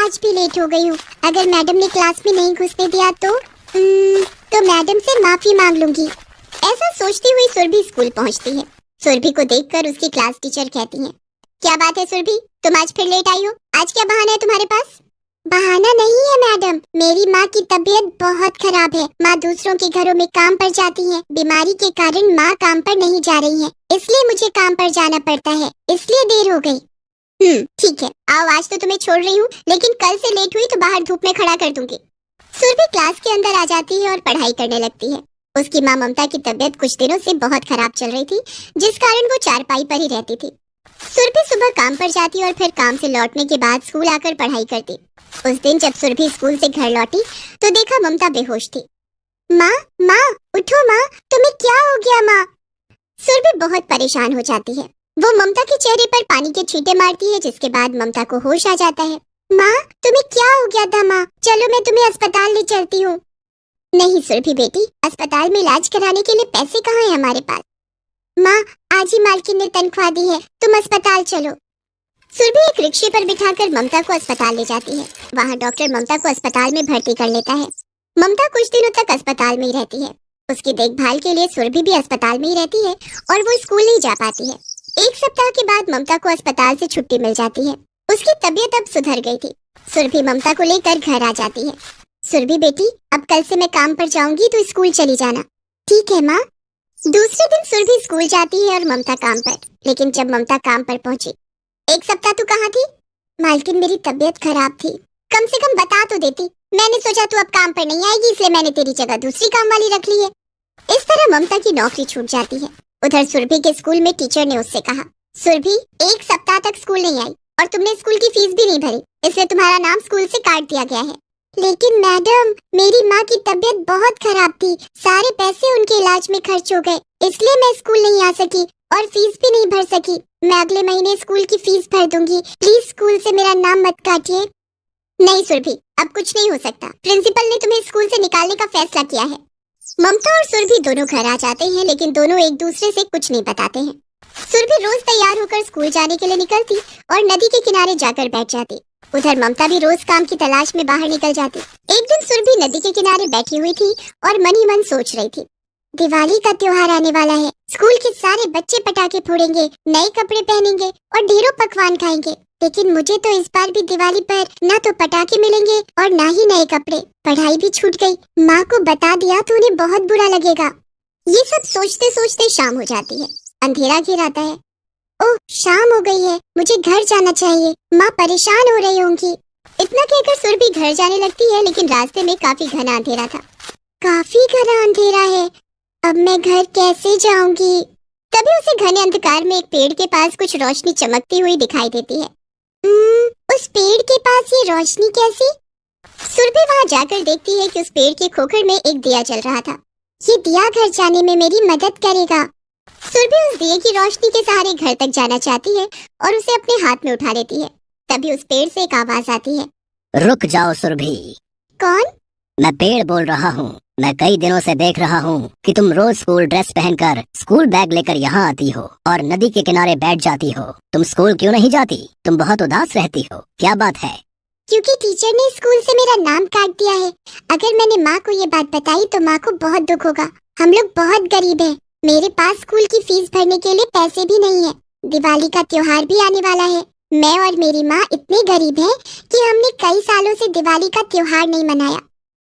आज भी लेट हो गई हूँ। अगर मैडम ने क्लास में नहीं घुसने दिया तो मैडम से माफी मांग लूंगी। ऐसा सोचती हुई सुरभि स्कूल पहुँचती है। सुरभि को देखकर उसकी क्लास टीचर कहती है, क्या बात है सुरभि, तुम आज फिर लेट आई हो? आज क्या बहाना है तुम्हारे पास? बहाना नहीं है मैडम, मेरी माँ की तबीयत बहुत खराब है। माँ दूसरों के घरों में काम पर जाती है। बीमारी के कारण माँ काम पर नहीं जा रही है, इसलिए मुझे काम पर जाना पड़ता है, इसलिए देर हो गई। ठीक है, आओ आज तो तुम्हें छोड़ रही हूँ, लेकिन कल से लेट हुई तो बाहर धूप में खड़ा कर दूंगी। सुरभि क्लास के अंदर आ जाती है और पढ़ाई करने लगती है। उसकी माँ ममता की तबीयत कुछ दिनों से बहुत खराब चल रही थी, जिस कारण वो चारपाई पर ही रहती थी। सुरभि सुबह काम पर जाती और फिर काम से लौटने के बाद स्कूल आकर पढ़ाई करती। उस दिन जब सुरभि स्कूल से घर लौटी तो देखा ममता बेहोश थी। माँ, माँ, उठो माँ, तुम्हें क्या हो गया माँ? सुरभि बहुत परेशान हो जाती है। वो ममता के चेहरे पर पानी के छींटे मारती है, जिसके बाद ममता को होश आ जाता है। माँ, तुम्हें क्या हो गया था माँ? चलो मैं तुम्हें अस्पताल ले चलती हूँ। नहीं सुरभि बेटी, अस्पताल में इलाज कराने के लिए पैसे कहाँ हैं हमारे पास? माँ, आज ही मालकिन ने तनख्वाह दी है, तुम अस्पताल चलो। सुरभि एक रिक्शे पर बिठाकर ममता को अस्पताल ले जाती है। वहाँ डॉक्टर ममता को अस्पताल में भर्ती कर लेता है। ममता कुछ दिनों तक अस्पताल में ही रहती है। उसकी देखभाल के लिए सुरभि भी अस्पताल में ही रहती है और वो स्कूल नहीं जा पाती है। एक सप्ताह के बाद ममता को अस्पताल से छुट्टी मिल जाती है। उसकी तबीयत अब सुधर गई थी। सुरभि ममता को लेकर घर आ जाती है। सुरभि बेटी, अब कल से मैं काम पर जाऊंगी तो स्कूल चली जाना। ठीक है माँ। दूसरे दिन सुरभि स्कूल जाती है और ममता काम पर। लेकिन जब ममता काम पर पहुंची, एक सप्ताह तू कहाँ थी? मालकिन मेरी तबीयत खराब थी, कम से कम बता तो देती। मैंने सोचा तू अब काम पर नहीं आएगी, इसलिए मैंने तेरी जगह दूसरी काम वाली रख ली है। इस तरह ममता की नौकरी छूट जाती है। उधर सुरभि के स्कूल में टीचर ने उससे कहा, सुरभि एक सप्ताह तक स्कूल नहीं आई और तुमने स्कूल की फीस भी नहीं भरी, इसलिए तुम्हारा नाम स्कूल से काट दिया गया है। लेकिन मैडम, मेरी माँ की तबीयत बहुत खराब थी, सारे पैसे उनके इलाज में खर्च हो गए, इसलिए मैं स्कूल नहीं आ सकी और फीस भी नहीं भर सकी। मैं अगले महीने स्कूल की फीस भर दूंगी, प्लीज स्कूल से मेरा नाम मत काटिए। नहीं सुरभि, अब कुछ नहीं हो सकता, प्रिंसिपल ने तुम्हें स्कूल से निकालने का फैसला किया है। ममता और सुरभि दोनों घर आ जाते हैं, लेकिन दोनों एक दूसरे से कुछ नहीं बताते हैं। सुरभि रोज तैयार होकर स्कूल जाने के लिए निकलती और नदी के किनारे जाकर बैठ जाती। उधर ममता भी रोज काम की तलाश में बाहर निकल जाती। एक दिन सुरभि नदी के किनारे बैठी हुई थी और मन ही मन सोच रही थी, दिवाली का त्योहार आने वाला है, स्कूल के सारे बच्चे पटाखे फोड़ेंगे, नए कपड़े पहनेंगे और ढेरों पकवान खाएंगे, लेकिन मुझे तो इस बार भी दिवाली पर ना तो पटाखे मिलेंगे और ना ही नए कपड़े। पढ़ाई भी छूट गई, माँ को बता दिया तो उन्हें बहुत बुरा लगेगा। ये सब सोचते सोचते शाम हो जाती है। अंधेरा घिर आता है। ओह, शाम हो गई है, मुझे घर जाना चाहिए, माँ परेशान हो रही होंगी। इतना कहकर सुरभि घर जाने लगती है, लेकिन रास्ते में काफी घना अंधेरा था। काफी घना अंधेरा है, अब मैं घर कैसे जाऊंगी? तभी उसे घने अंधकार में एक पेड़ के पास कुछ रोशनी चमकती हुई दिखाई देती है। उस पेड़ के पास ये रोशनी कैसी? सुरभि वहाँ जाकर देखती है कि उस पेड़ के खोखर में एक दिया जल रहा था। ये दिया घर जाने में मेरी मदद करेगा। सुरभि उस दिए की रोशनी के सहारे घर तक जाना चाहती है और उसे अपने हाथ में उठा लेती है। तभी उस पेड़ से एक आवाज आती है, रुक जाओ सुरभि। कौन? मैं पेड़ बोल रहा हूँ। मैं कई दिनों से देख रहा हूँ कि तुम रोज स्कूल ड्रेस पहनकर स्कूल बैग लेकर यहाँ आती हो और नदी के किनारे बैठ जाती हो। तुम स्कूल क्यों नहीं जाती? तुम बहुत उदास रहती हो, क्या बात है? क्योंकि टीचर ने स्कूल से मेरा नाम काट दिया है। अगर मैंने माँ को ये बात बताई तो माँ को बहुत दुख होगा। हम लोग बहुत गरीब हैं, मेरे पास स्कूल की फीस भरने के लिए पैसे भी नहीं है। दिवाली का त्योहार भी आने वाला है। मैं और मेरी माँ इतने गरीब हैं कि हमने कई सालों से दिवाली का त्योहार नहीं मनाया।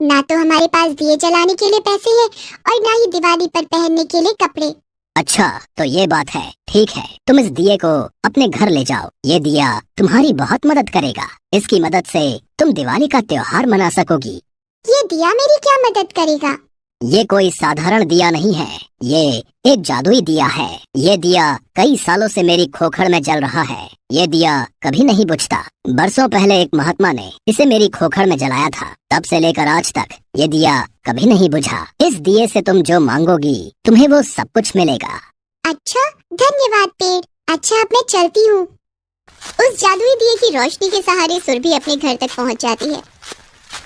ना तो हमारे पास दिए जलाने के लिए पैसे हैं और ना ही दिवाली पर पहनने के लिए कपड़े। अच्छा, तो ये बात है, ठीक है, तुम इस दिए को अपने घर ले जाओ। ये दिया तुम्हारी बहुत मदद करेगा। इसकी मदद से तुम दिवाली का त्योहार मना सकोगी। ये दिया मेरी क्या मदद करेगा? ये कोई साधारण दिया नहीं है, ये एक जादुई दिया है। ये दिया कई सालों से मेरी खोखड़ में जल रहा है। ये दिया कभी नहीं बुझता। बरसों पहले एक महात्मा ने इसे मेरी खोखड़ में जलाया था, तब से लेकर आज तक ये दिया कभी नहीं बुझा। इस दिए से तुम जो मांगोगी तुम्हें वो सब कुछ मिलेगा। अच्छा, धन्यवाद पेड़। अच्छा, अब मैं चलती हूँ। उस जादुई दिए की रोशनी के सहारे सुरभि अपने घर तक पहुँच जाती है।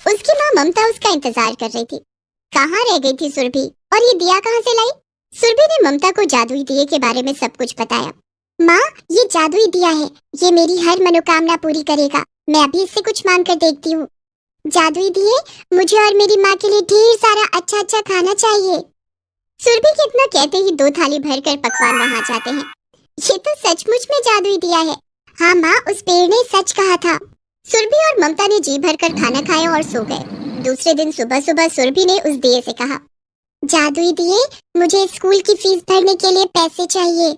उसकी माँ ममता उसका इंतजार कर रही थी। कहाँ रह गई थी सुरभि और ये दिया कहाँ से लाई? सुरभि ने ममता को जादुई दिए के बारे में सब कुछ बताया। माँ, ये जादुई दिया है, ये मेरी हर मनोकामना पूरी करेगा। मैं अभी इससे कुछ मांग कर देखती हूँ। जादुई दिए, मुझे और मेरी माँ के लिए ढेर सारा अच्छा अच्छा खाना चाहिए। सुरभि के इतना कहते ही 2 थाली भरकर पकवान वहाँ जाते हैं। ये तो सचमुच में जादुई दिया है। हाँ माँ, उस पेड़ ने सच कहा था। सुरभि और ममता ने जी भरकर खाना खाया और सो गए। दूसरे दिन सुबह सुबह सुरभि ने उस दिए से कहा, जादुई दिए, मुझे स्कूल की फीस भरने के लिए पैसे चाहिए।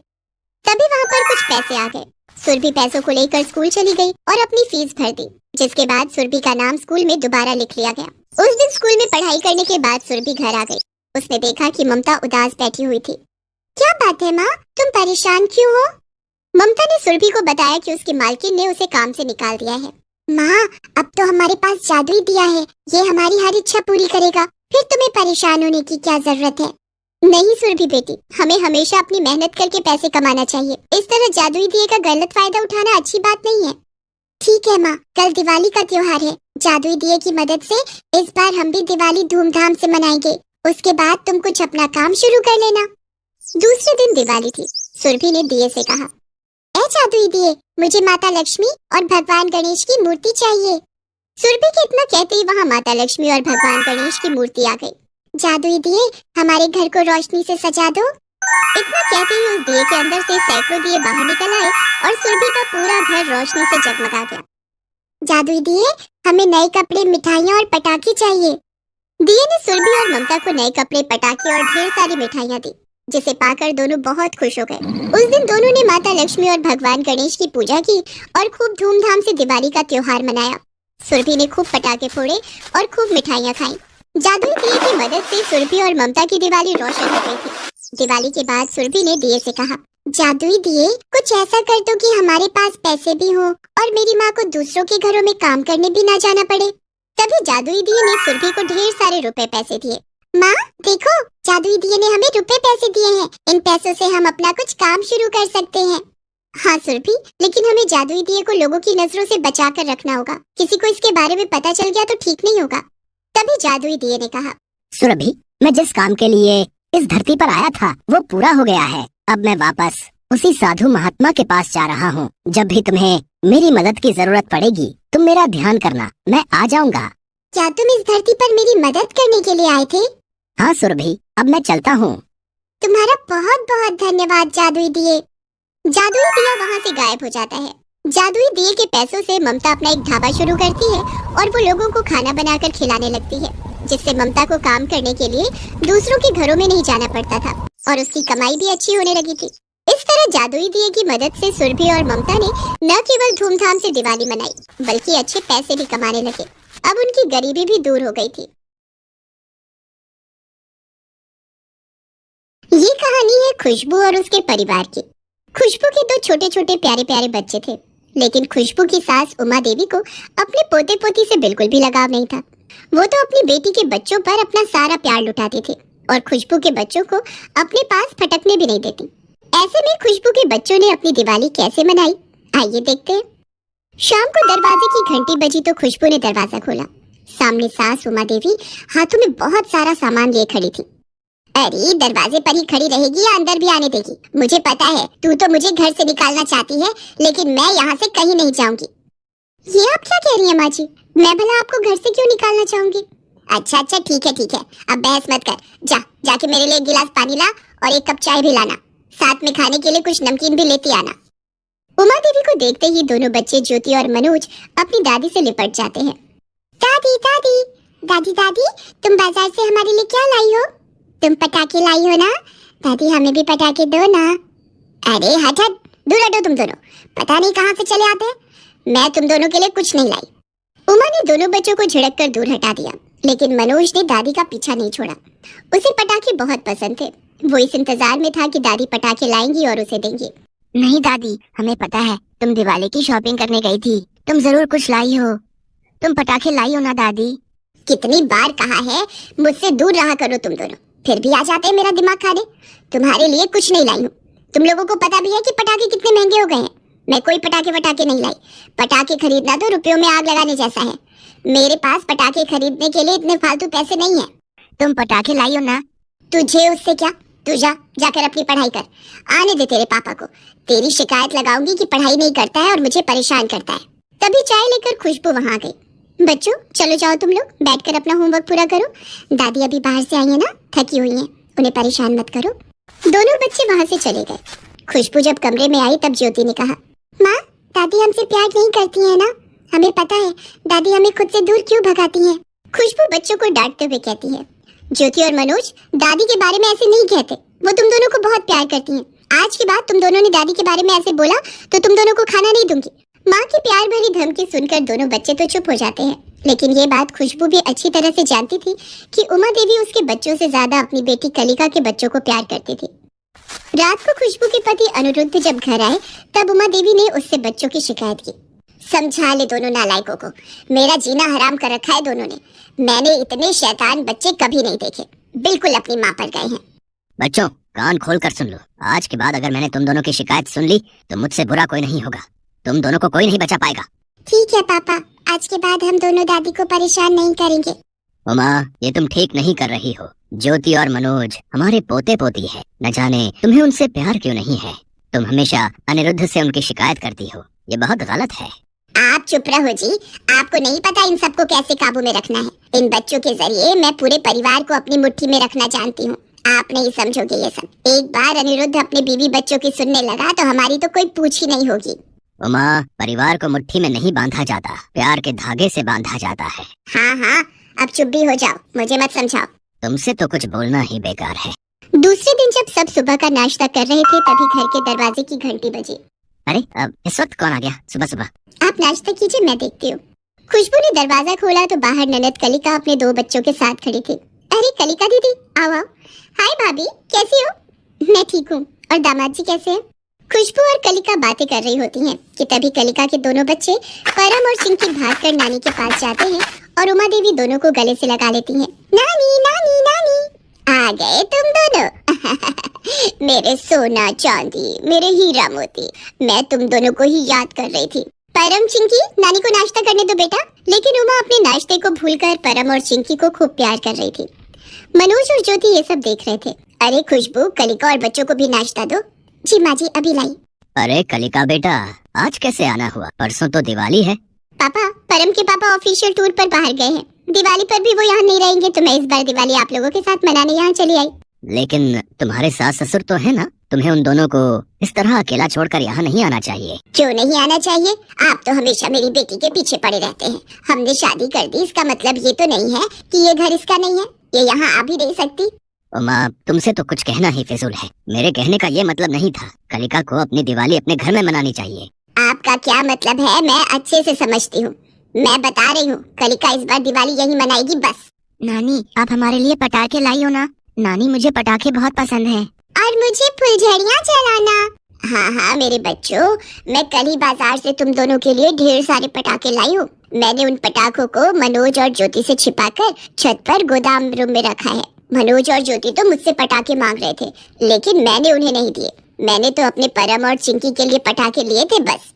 तभी वहाँ पर कुछ पैसे आ गए। सुरभि पैसों को लेकर स्कूल चली गई और अपनी फीस भर दी, जिसके बाद सुरभि का नाम स्कूल में दोबारा लिख लिया गया। उस दिन स्कूल में पढ़ाई करने के बाद सुरभि घर आ गई। उसने देखा कि ममता उदास बैठी हुई थी। क्या बात है माँ, तुम परेशान क्यों हो? ममता ने सुरभि को बताया कि उसकी मालकिन ने उसे काम से निकाल दिया है। माँ, अब तो हमारे पास जादुई दिया है, ये हमारी हर इच्छा पूरी करेगा, फिर तुम्हें परेशान होने की क्या जरूरत है? नहीं सुरभि बेटी, हमें हमेशा अपनी मेहनत करके पैसे कमाना चाहिए। इस तरह जादुई दिए का गलत फायदा उठाना अच्छी बात नहीं है। ठीक है माँ, कल दिवाली का त्योहार है। जादुई दिए की मदद से इस बार हम भी दिवाली धूमधाम से मनाएंगे। उसके बाद तुम कुछ अपना काम शुरू कर लेना। दूसरे दिन दिवाली थी। सुरभि ने दिए से कहा, ए जादुई दिए, मुझे माता लक्ष्मी और भगवान गणेश की मूर्ति चाहिए। सुरभि के इतना कहते ही वहाँ माता लक्ष्मी और भगवान गणेश की मूर्ति आ गई। जादुई दिए, हमारे घर को रोशनी से सजा दो। इतना कहते ही उस दिए के अंदर से सैकड़ों दिए बाहर निकल आए और सुरभि का पूरा घर रोशनी से जगमगा गया। जादुई दिए, हमें नए कपड़े, मिठाइयाँ और पटाखे चाहिए। दिए ने सुरभि और ममता को नए कपड़े, पटाखे और ढेर सारी मिठाइयाँ दी, जिसे पाकर दोनों बहुत खुश हो गए। उस दिन दोनों ने माता लक्ष्मी और भगवान गणेश की पूजा की और खूब धूमधाम से दिवाली का त्योहार मनाया। सुरभि ने खूब पटाखे फोड़े और खूब मिठाइयाँ खाई। जादुई दिए की मदद से सुरभि और ममता की दिवाली रोशन हो गई थी। दिवाली के बाद सुरभि ने दिए से कहा, जादुई दिए, कुछ ऐसा कर दो कि हमारे पास पैसे भी हो और मेरी माँ को दूसरों के घरों में काम करने भी ना जाना पड़े। तभी जादुई दिए ने सुरभि को ढेर सारे रुपए पैसे दिए। माँ देखो, जादुई दिए ने हमें रुपए पैसे दिए हैं। इन पैसों से हम अपना कुछ काम शुरू कर सकते हैं। हाँ सुरभि, लेकिन हमें जादुई दिए को लोगों की नजरों से बचा कर रखना होगा। किसी को इसके बारे में पता चल गया तो ठीक नहीं होगा। तभी जादुई दिए ने कहा, सुरभि, मैं जिस काम के लिए इस धरती पर आया था वो पूरा हो गया है। अब मैं वापस उसी साधु महात्मा के पास जा रहा हूँ। जब भी तुम्हें मेरी मदद की जरूरत पड़ेगी तुम मेरा ध्यान करना, मैं आ जाऊंगा। क्या तुम इस धरती पर मेरी मदद करने के लिए आए थे? हाँ सुरभि, अब मैं चलता हूँ। तुम्हारा बहुत बहुत धन्यवाद जादुई दिए। जादुई दिया वहाँ से गायब हो जाता है। जादुई दिए के पैसों से ममता अपना एक ढाबा शुरू करती है और वो लोगों को खाना बनाकर खिलाने लगती है, जिससे ममता को काम करने के लिए दूसरों के घरों में नहीं जाना पड़ता था और उसकी कमाई भी अच्छी होने लगी थी। इस तरह जादुई दिए की मदद से सुरभि और ममता ने न केवल धूमधाम से दिवाली मनाई बल्कि अच्छे पैसे भी कमाने लगे। अब उनकी गरीबी भी दूर हो गई थी। ये कहानी है खुशबू और उसके परिवार की। खुशबू के 2 छोटे छोटे प्यारे प्यारे बच्चे थे, लेकिन खुशबू की सास उमा देवी को अपने पोते पोती से बिल्कुल भी लगाव नहीं था। वो तो अपनी बेटी के बच्चों पर अपना सारा प्यार लुटाती थी और खुशबू के बच्चों को अपने पास फटकने भी नहीं देती। ऐसे में खुशबू के बच्चों ने अपनी दिवाली कैसे मनाई, आइए देखते हैं। शाम को दरवाजे की घंटी बजी तो खुशबू ने दरवाजा खोला। सामने सास उमा देवी हाथों में बहुत सारा सामान लिए खड़ी थी। अरे, दरवाजे पर ही खड़ी रहेगी या अंदर भी आने देगी? मुझे पता है तू तो मुझे घर से निकालना चाहती है, लेकिन मैं यहाँ से कहीं नहीं जाऊंगी। ये आप क्या कह रही हैं माँ जी? मैं भला आपको घर से क्यों निकालना चाहूंगी? अच्छा ठीक है, अब बहस मत कर। जाके मेरे लिए 1 गिलास पानी ला और 1 कप चाय भी लाना। साथ में खाने के लिए कुछ नमकीन भी लेती आना। उमा देवी को देखते ही दोनों बच्चे ज्योति और मनोज अपनी दादी से लिपट जाते हैं। दादी दादी दादी दादी, तुम बाजार से हमारे लिए क्या लाई हो? तुम पटाखे लाई हो ना? दादी, हमें भी पटाखे दो ना। अरे हट, दूर हटो तुम दोनों, पता नहीं कहाँ से चले आते हैं। मैं तुम दोनों के लिए कुछ नहीं लाई। उमा ने दोनों बच्चों को झिड़क कर दूर हटा दिया, लेकिन मनोज ने दादी का पीछा नहीं छोड़ा। उसे पटाखे बहुत पसंद थे। वो इस इंतजार में था कि दादी पटाखे लाएंगी और उसे देंगी। नहीं दादी, हमें पता है तुम दिवाली की शॉपिंग करने गई थी, तुम जरूर कुछ लाई हो। तुम पटाखे लाई हो ना दादी? कितनी बार कहा है मुझसे दूर रहा करो तुम दोनों, फिर भी आ जाते हैं मेरा दिमाग खाने। तुम्हारे लिए कुछ नहीं लाई हूँ। तुम लोगों को पता भी है कि पटाखे कितने महंगे हो गए हैं। मैं कोई पटाखे नहीं लाई। पटाखे खरीदना तो रुपयों में आग लगाने जैसा है। मेरे पास पटाखे खरीदने के लिए इतने फालतू पैसे नहीं है। तुम पटाखे लाई हो ना? तुझे उससे क्या? तू जाकर अपनी पढ़ाई कर। आने दे तेरे पापा को। तेरी शिकायत लगाऊंगी कि पढ़ाई नहीं करता है और मुझे परेशान करता है। तभी चाय लेकर खुशबू वहां आ गई। बच्चों चलो जाओ, तुम लोग बैठकर अपना होमवर्क पूरा करो। दादी अभी बाहर से आई है ना, थकी हुई हैं, उन्हें परेशान मत करो। दोनों बच्चे वहां से चले गए। खुशबू जब कमरे में आई तब ज्योति ने कहा, माँ दादी हमसे प्यार नहीं करती है ना, हमें पता है। दादी हमें खुद से दूर क्यों भगाती है? खुशबू बच्चों को डांटते हुए कहती है, ज्योति और मनोज दादी के बारे में ऐसे नहीं कहते, वो तुम दोनों को बहुत प्यार करती हैं। आज के बाद तुम दोनों ने दादी के बारे में ऐसे बोला तो तुम दोनों को खाना नहीं दूंगी। माँ की प्यार भरी धमकी सुनकर दोनों बच्चे तो चुप हो जाते हैं, लेकिन ये बात खुशबू भी अच्छी तरह से जानती थी कि उमा देवी उसके बच्चों से ज्यादा अपनी बेटी कलिका के बच्चों को प्यार करती थी। रात को खुशबू के पति अनिरुद्ध जब घर आए तब उमा देवी ने उससे बच्चों की शिकायत की। समझा ले दोनों नालायकों को, मेरा जीना हराम कर रखा है दोनों ने। मैंने इतने शैतान बच्चे कभी नहीं देखे, बिल्कुल अपनी माँ पर गए हैं। बच्चों कान खोल कर सुन लो, आज के बाद अगर मैंने तुम दोनों की शिकायत सुन ली तो मुझसे बुरा कोई नहीं होगा, तुम दोनों को कोई नहीं बचा पाएगा। ठीक है पापा, आज के बाद हम दोनों दादी को परेशान नहीं करेंगे। उमा ये तुम ठीक नहीं कर रही हो। ज्योति और मनोज हमारे पोते पोती है, न जाने तुम्हें उनसे प्यार क्यों नहीं है। तुम हमेशा अनिरुद्ध से उनकी शिकायत करती हो, ये बहुत गलत है। आप चुप रहो जी, आपको नहीं पता इन सबको कैसे काबू में रखना है। इन बच्चों के जरिए मैं पूरे परिवार को अपनी मुट्ठी में रखना जानती हूँ। आप नहीं समझोगे ये सब। एक बार अनिरुद्ध अपने बीवी बच्चों की सुनने लगा तो हमारी तो कोई पूछ ही नहीं होगी। उमा परिवार को मुट्ठी में नहीं बांधा जाता, प्यार के धागे से बांधा जाता है। हाँ हाँ, अब चुप भी हो जाओ, मुझे मत समझाओ। तुमसे तो कुछ बोलना ही बेकार है। दूसरे दिन जब सब सुबह का नाश्ता कर रहे थे तभी घर के दरवाजे की घंटी बजी। अरे अब इस वक्त कौन आ गया सुबह सुबह? आप नाश्ता कीजिए, मैं देखती हूँ। खुशबू ने दरवाजा खोला तो बाहर ननद कलिका अपने 2 बच्चों के साथ खड़ी थी। अरे कलिका दीदी आओ आओ। हाय भाभी, कैसी हो? मैं ठीक हूँ, और दामाद जी कैसे हैं? खुशबू और कलिका बातें कर रही होती हैं कि तभी कलिका के दोनों बच्चे परम और चिंकी भागकर नानी के पास जाते हैं और उमा देवी दोनों को गले से लगा लेती हैं। नानी नानी नानी, आ गए तुम दोनों। मेरे सोना चांदी, मेरे हीरा मोती, मैं तुम दोनों को ही याद कर रही थी। परम चिंकी, नानी को नाश्ता करने दो बेटा। लेकिन उमा अपने नाश्ते को भूलकर परम और चिंकी को खूब प्यार कर रही थी। मनोज और ज्योति ये सब देख रहे थे। अरे खुशबू, कलिका और बच्चों को भी नाश्ता दो। जी माँ जी, अभी लाई। अरे कलिका बेटा, आज कैसे आना हुआ? परसों तो दिवाली है। पापा, परम के पापा ऑफिशियल टूर पर बाहर गए हैं, दिवाली पर भी वो यहाँ नहीं रहेंगे, तो मैं इस बार दिवाली आप लोगों के साथ मनाने यहाँ चली आई। लेकिन तुम्हारे सास ससुर तो है ना, तुम्हें उन दोनों को इस तरह अकेला छोड़कर यहाँ नहीं आना चाहिए। क्यों नहीं आना चाहिए? आप तो हमेशा मेरी बेटी के पीछे पड़े रहते हैं। हमने शादी कर दी, इसका मतलब ये तो नहीं है कि ये घर इसका नहीं है, ये यहाँ आ भी नहीं सकती। उमा तुमसे तो कुछ कहना ही फिजूल है, मेरे कहने का ये मतलब नहीं था। कलिका को अपनी दिवाली अपने घर में मनानी चाहिए। आपका क्या मतलब है मैं अच्छे से समझती हूँ। मैं बता रही हूँ, कलिका इस बार दिवाली यही मनाएगी बस। नानी आप हमारे लिए पटाखे लाई हो ना? नानी मुझे पटाखे बहुत पसंद हैं। और मुझे फुलझड़ियाँ जलाना। हाँ हाँ मेरे बच्चों, मैं कल ही बाजार से तुम दोनों के लिए ढेर सारे पटाखे लाई हूँ। मैंने उन पटाखों को मनोज और ज्योति से छिपाकर छत पर गोदाम रूम में रखा है। मनोज और ज्योति तो मुझसे पटाखे मांग रहे थे, लेकिन मैंने उन्हें नहीं दिए। मैंने तो अपने परम और चिंकी के लिए पटाखे लिए थे बस,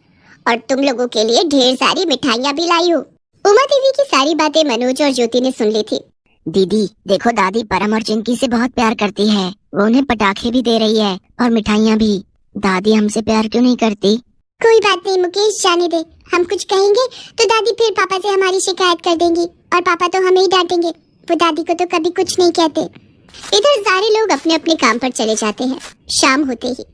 और तुम लोगों के लिए ढेर सारी मिठाइयाँ भी लाई हूँ। उमा देवी की सारी बातें मनोज और ज्योति ने सुन ली थी। दीदी देखो, दादी परम और चिंकी से बहुत प्यार करती है, वो उन्हें पटाखे भी दे रही है और मिठाइयाँ भी। दादी हमसे प्यार क्यों नहीं करती? कोई बात नहीं मुकेश, जाने दे। हम कुछ कहेंगे तो दादी फिर पापा से हमारी शिकायत कर देंगी, और पापा तो हमें ही डांटेंगे। वो दादी को तो कभी कुछ नहीं कहते। इधर सारे लोग अपने अपने काम पर चले जाते हैं। शाम होते ही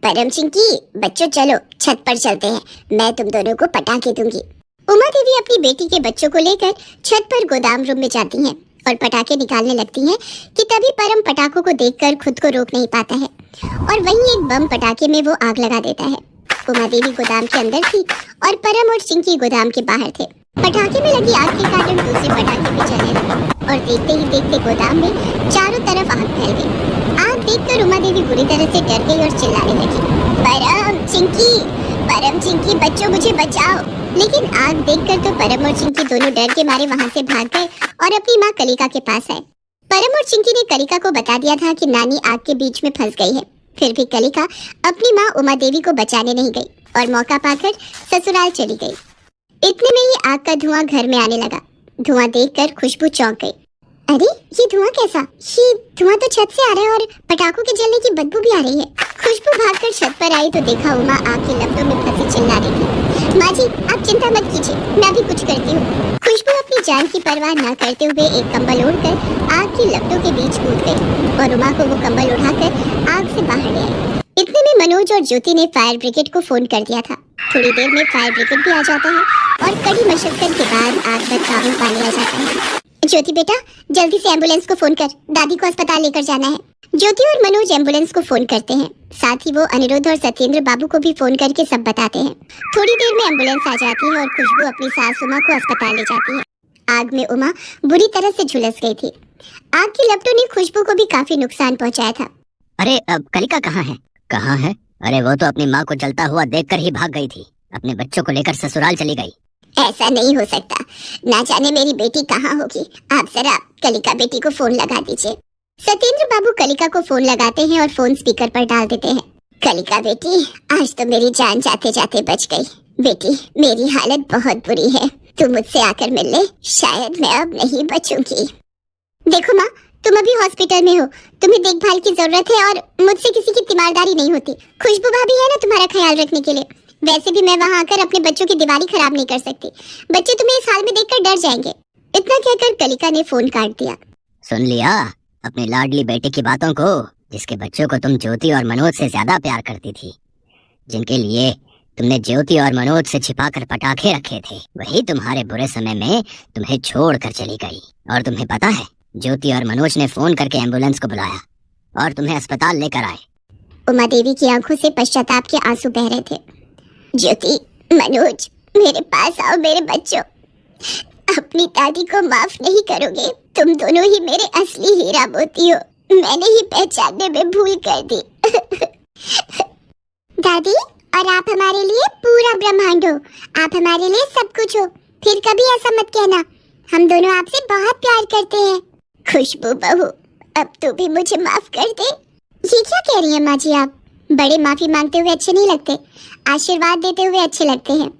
परम चिंकी, बच्चों चलो छत पर चलते हैं, मैं तुम दोनों को पटाखे दूंगी। उमा देवी अपनी बेटी के बच्चों को लेकर छत पर गोदाम रूम में जाती हैं और पटाखे निकालने लगती हैं कि तभी परम पटाखों को देखकर खुद को रोक नहीं पाता है, और वहीं एक बम पटाखे में वो आग लगा देता है। उमा देवी गोदाम के अंदर थी और परम और चिंकी गोदाम के बाहर थे। पटाखे में लगी आग के कारण दूसरे पटाखे भी चलने लगे, और देखते ही देखते गोदाम में चारों तरफ आग फैल गई। आग देखकर उमा देवी बुरी तरह से डर गई और चिल्लाने लगी, परम चिंकी बच्चों मुझे बचाओ। लेकिन आग देखकर तो परम और चिंकी दोनों डर के मारे वहां से भाग गए और अपनी माँ कलिका के पास आए। परम और चिंकी ने कलिका को बता दिया था कि नानी आग के बीच में फंस गई है। फिर भी कलिका अपनी माँ उमा देवी को बचाने नहीं गई और मौका पाकर ससुराल चली गई। इतने में ही आग का धुआं घर में आने लगा। धुआं देखकर खुशबू चौंक गई। अरे ये धुआं कैसा? ये धुआं तो छत से आ रहा है और पटाखों के जलने की बदबू भी आ रही है। खुशबू भागकर छत पर आई तो देखा उमा आग की लपटों में फंसी चिल्ला रही थी। माँ जी आप चिंता मत कीजिए, मैं भी कुछ करती हूँ। खुशबू अपनी जान की परवाह न करते हुए एक कंबल ओढ़कर आग की लपटों के बीच कूद गई और उमा को वो कंबल उठाकर आग से बाहर ले आई। इतने में मनोज और ज्योति ने फायर ब्रिगेड को फोन कर दिया था। थोड़ी देर में फायर ब्रिगेड भी आ जाता है और कड़ी मशक्कत के बाद आग पर काबू पा लिया जाता है। ज्योति बेटा जल्दी से एम्बुलेंस को फोन कर, दादी को अस्पताल लेकर जाना है। ज्योति और मनोज एम्बुलेंस को फोन करते हैं, साथ ही वो अनिरुद्ध और सत्येंद्र बाबू को भी फोन करके सब बताते हैं। थोड़ी देर में एम्बुलेंस आ जाती है और खुशबू अपनी सास उमा को अस्पताल ले जाती है। आग में उमा बुरी तरह से झुलस गई थी। आग की लपटों ने खुशबू को भी काफी नुकसान पहुंचाया था। अरे अब कलिका कहाँ है? कहाँ है? अरे वो तो अपनी माँ को जलता हुआ देखकर ही भाग गई थी, अपने बच्चों को लेकर ससुराल चली गई। ऐसा नहीं हो सकता, ना जाने मेरी बेटी कहाँ होगी। आप जरा कलिका बेटी को फोन लगा दीजिए। सत्येंद्र बाबू कलिका को फोन लगाते हैं और फोन स्पीकर पर डाल देते हैं। कलिका बेटी आज तो मेरी जान जाते जाते बच गई। बेटी मेरी हालत बहुत बुरी है, तुम मुझसे आकर मिल ले, शायद मैं अब नहीं बचूंगी। देखो माँ तुम अभी हॉस्पिटल में हो, तुम्हें देखभाल की जरूरत है और मुझसे किसी की तीमारदारी नहीं होती। खुशबू भाभी है ना तुम्हारा ख्याल रखने के लिए। वैसे भी मैं वहाँ आकर अपने बच्चों की दिवाली खराब नहीं कर सकती, बच्चे तुम्हें इस हाल में देखकर डर जाएंगे। इतना कहकर कलिका ने फोन काट दिया। सुन लिया अपनी लाडली बेटी की बातों को, जिसके बच्चों को तुम ज्योति और मनोज से ज्यादा प्यार करती थी, जिनके लिए तुमने ज्योति और मनोज से छिपाकर पटाखे रखे थे, वही तुम्हारे बुरे समय में तुम्हें छोड़कर चली गई। और तुम्हें पता है ज्योति और मनोज ने फोन करके एम्बुलेंस को बुलाया और तुम्हें अस्पताल लेकर आए। उमा देवी की आंखों से पश्चाताप के आंसू बह रहे थे। ज्योति मनोज मेरे पास आओ मेरे बच्चों, अपनी दादी को माफ नहीं करोगे? तुम दोनों ही मेरे असली हीरा मोती हो, मैंने ही पहचानने में भूल कर दी। दादी और आप हमारे लिए पूरा ब्रह्मांड हो, आप हमारे लिए सब कुछ हो, फिर कभी ऐसा मत कहना। हम दोनों आपसे बहुत प्यार करते हैं। खुशबू बहू अब तू भी मुझे माफ कर दे। ये क्या कह रही हैं माँ जी आप? बड़े माफी मांगते हुए अच्छे नहीं लगते, आशीर्वाद देते हुए अच्छे लगते हैं।